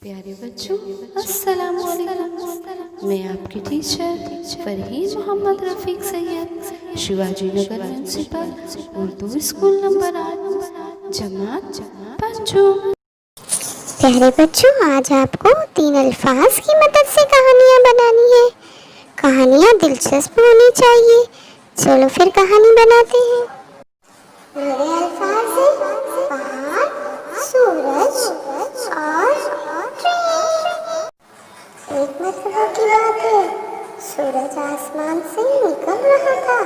प्यारे बच्चों, अस्सलाम वालेकुम। मैं आपकी टीचर फरहीन मोहम्मद रफ़ीक Syed, Shivaji Nagar municipal Urdu school number 8, जमात पंजूम। प्यारे बच्चों, आज आपको 3 अल्फाज की मदद से कहानियाँ बनानी है। कहानियाँ दिलचस्प होनी चाहिए। चलो फिर कहानी बनाते हैं। मेरे अल्फाज हैं पहाड़, सूरज और ट्रेन। एक मरतबा की बात है, सूरज आसमान से निकल रहा था।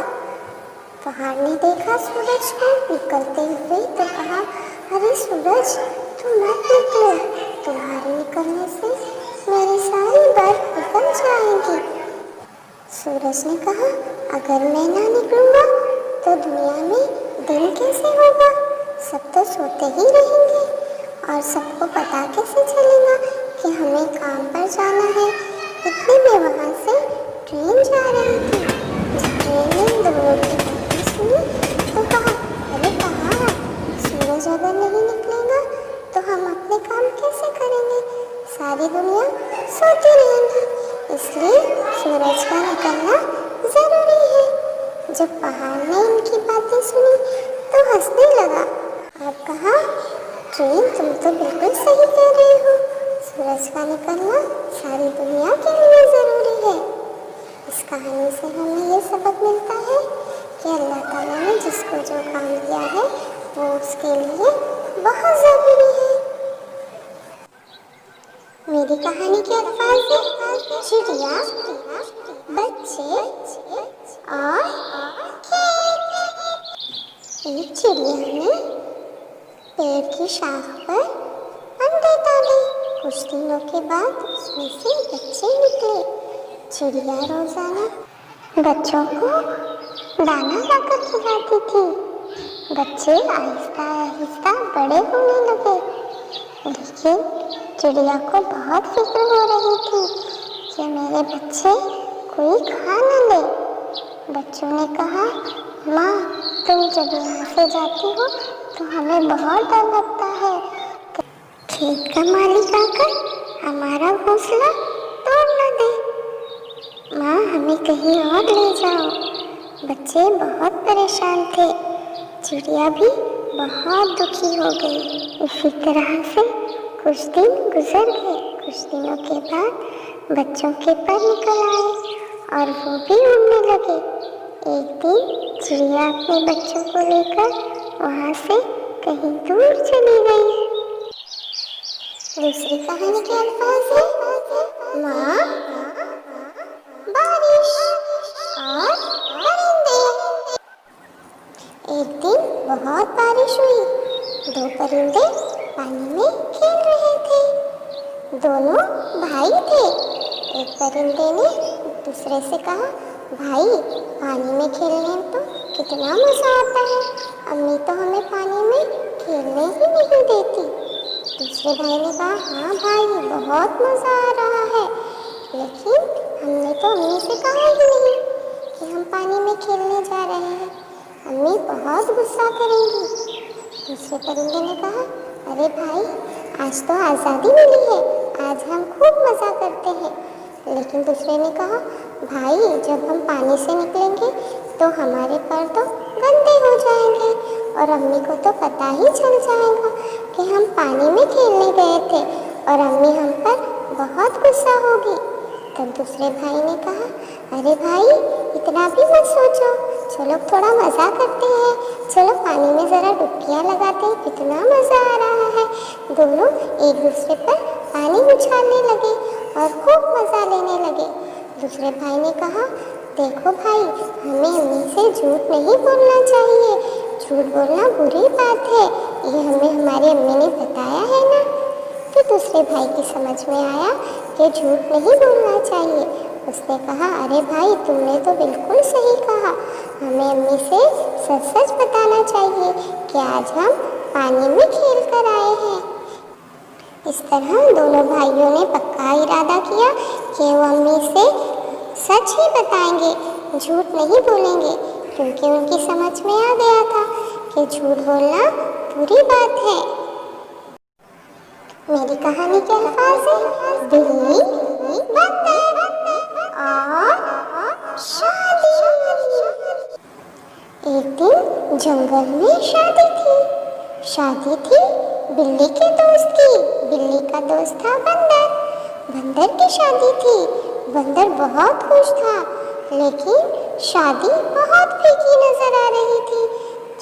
पहाड़ ने देखा सूरज को निकलते हुए तो कहा, अरे सूरज, तुम मत निकलो, तुम्हारे निकलने से मेरी सारी बर्फ निकल जाएगी। सूरज ने कहा, अगर मैं ना निकलूंगा तो दुनिया में दिन कैसे होगा? सब तो सोते ही रहेंगे और सबको पता कैसे चलेगा कि हमें काम पर जाना है। इतने में वहाँ से ट्रेन जा रही थी। ट्रेन ने दोनों की बातें सुनी तो कहा, अरे कहाँ, सूरज अगर नहीं निकलेगा तो हम अपने काम कैसे करेंगे? सारी दुनिया सोती रहेगी, इसलिए सूरज का निकलना जरूरी है। जब पहाड़ ने इनकी बातें सुनी तो हंसने लगा और कहा, ट्रेन, तुम तो बिल्कुल सही कह रहे हो। सूरज का निकलना सारी दुनिया के लिए जरूरी है। इस कहानी से हमें ये सबक मिलता है कि अल्लाह ताला ने जिसको जो काम दिया है वो उसके लिए बहुत ज़रूरी है। मेरी कहानी के अल्फाज हैं चिड़िया, बच्चे और खेत। एक चिड़िया ने पेड़ की शाख पर अंडे डाले। कुछ दिनों के बाद उसमें से बच्चे निकले। चिड़िया रोजाना बच्चों को दाना लाकर खिलाती थी। बच्चे आहिस्ता आहिस्ता बड़े होने लगे, लेकिन चिड़िया को बहुत फिक्र हो रही थी कि मेरे बच्चे कोई खा न ले। बच्चों ने कहा, माँ, तुम जब यहाँ से जाती हो तो हमें बहुत डर लगता है। खेत का मालिक आकर हमारा घोंसला तोड़ न दे। माँ, हमें कहीं और ले जाओ। बच्चे बहुत परेशान थे। चिड़िया भी बहुत दुखी हो गई। इसी तरह से कुछ दिन गुजर गए। कुछ दिनों के बाद बच्चों के पर निकल आए और वो भी उड़ने लगे। एक दिन चिड़िया अपने बच्चों को लेकर वहाँ से कहीं दूर चली गई। दूसरी कहानी के अल्फाज हैं माँ, बारिश और परिंदे। एक दिन बहुत बारिश हुई। दो परिंदे पानी में खेल रहे थे। दोनों भाई थे। एक परिंदे ने दूसरे से कहा, भाई, पानी में खेलने में तो कितना मज़ा आता है। अम्मी तो हमें पानी में खेलने ही नहीं देती। दूसरे भाई ने कहा, हाँ भाई, बहुत मज़ा आ रहा है, लेकिन हमने तो अम्मी से कहा ही नहीं कि हम पानी में खेलने जा रहे हैं। अम्मी बहुत गुस्सा करेंगी। दूसरे परिंदे ने कहा, अरे भाई, आज तो आज़ादी मिली है, आज हम खूब मज़ा करते हैं। लेकिन दूसरे ने कहा, भाई, जब हम पानी से निकलेंगे तो हमारे पैर तो गंदे हो जाएंगे और अम्मी को तो पता ही चल जाएगा कि हम पानी में खेलने गए थे और अम्मी हम पर बहुत गुस्सा होगी। तब दूसरे भाई ने कहा, अरे भाई, इतना भी मत सोचो, चलो थोड़ा मज़ा करते हैं, चलो पानी में ज़रा डुबकियाँ लगाते हैं, कितना मज़ा आ रहा है। दोनों एक दूसरे पर पानी उछालने लगे और खूब मज़ा लेने लगे। दूसरे भाई ने कहा, देखो भाई, हमें अम्मी से झूठ नहीं बोलना चाहिए। झूठ बोलना बुरी बात है, ये हमें हमारी अम्मी ने बताया है ना। तो दूसरे भाई की समझ में आया कि झूठ नहीं बोलना चाहिए। उसने कहा, अरे भाई, तुमने तो बिल्कुल सही कहा, हमें अम्मी से सच सच बताना चाहिए कि आज हम पानी में खेल कर आए हैं। इस तरह दोनों भाइयों ने पक्का इरादा किया कि वो अम्मी से सच ही बताएंगे, झूठ नहीं बोलेंगे, क्योंकि उनकी समझ में आ गया था कि झूठ बोलना बुरी बात है। मेरी कहानी के अल्फाज हैं बिल्ली, बंदर और शादी। एक दिन जंगल में शादी थी। शादी थी बिल्ली के दोस्त की। बिल्ली का दोस्त था बंदर। बंदर की शादी थी। बंदर बहुत खुश था, लेकिन शादी बहुत फीकी नजर आ रही थी।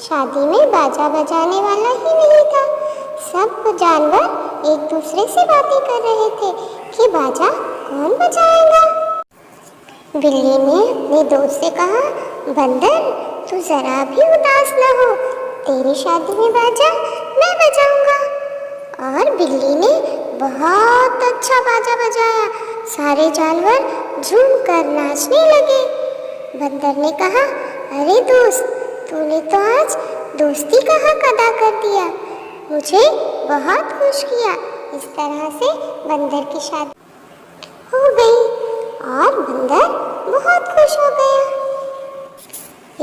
शादी में बाजा बजाने वाला ही नहीं था। सब जानवर एक दूसरे से बातें कर रहे थे कि बाजा कौन बजाएगा। बिल्ली ने अपने दोस्त से कहा, बंदर तू जरा भी उदास न हो, तेरी शादी में बाजा मैं बजाऊंगा। और बिल्ली ने बहुत अच्छा बाजा बजाया। सारे जानवर झूम कर नाचने लगे। बंदर ने कहा, अरे दोस्त, तूने तो आज दोस्ती का हक अदा कर दिया, मुझे बहुत खुश किया। इस तरह से बंदर की शादी हो गई और बंदर बहुत खुश हो गया।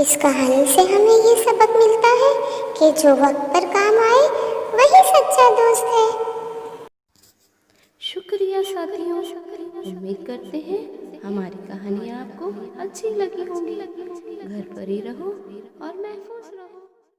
इस कहानी से हमें ये सबक मिलता है कि जो वक्त पर काम आए वही सच्चा दोस्त है। शुक्रिया साथियों, उम्मीद करते हैं हमारी कहानियाँ आपको अच्छी लगी होंगी। घर पर ही रहो और महफूज रहो।